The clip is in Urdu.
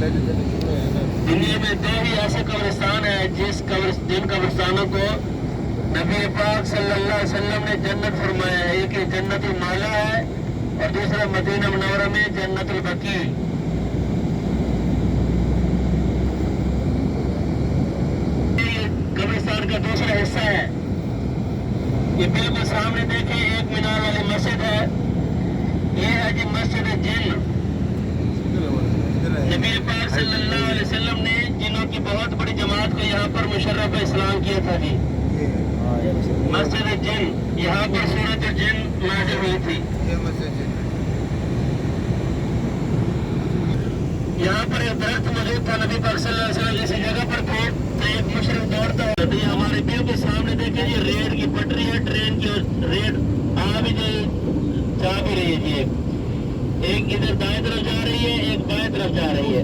دنیا میں دو ہی ایسے قبرستان ہیں جن قبرستانوں کو نبی پاک صلی اللہ علیہ وسلم نے جنت فرمایا ہے. ایک جنت المالا ہے اور دوسرا مدینہ منورہ میں جنت البقیع. قبرستان کا دوسرا حصہ ہے. یہ بالکل سامنے دیکھیں ایک مینار والی مسجد ہے. یہ ہے جی مسجد جن. نبی پاک صلی اللہ علیہ وسلم نے جنوں کی بہت بڑی جماعت کو یہاں پر مشرف اسلام کیا تھا جی. مسجد جن یہاں پر سورۃ الجن نازل ہوئی تھی. یہاں پر ایک درخت موجود تھا. نبی پاک صلی اللہ علیہ وسلم اسی جگہ پر تھے تو ایک مشرف دوڑتا ہوا. یہ ہمارے بالکل سامنے دیکھیں یہ ریل کی پٹری ہے. ٹرین کی ریل آ بھی جا بھی رہی ہے جی. ایک ادھر دائیں طرف جا رہی ہے ایک بائیں طرف جا رہی ہے.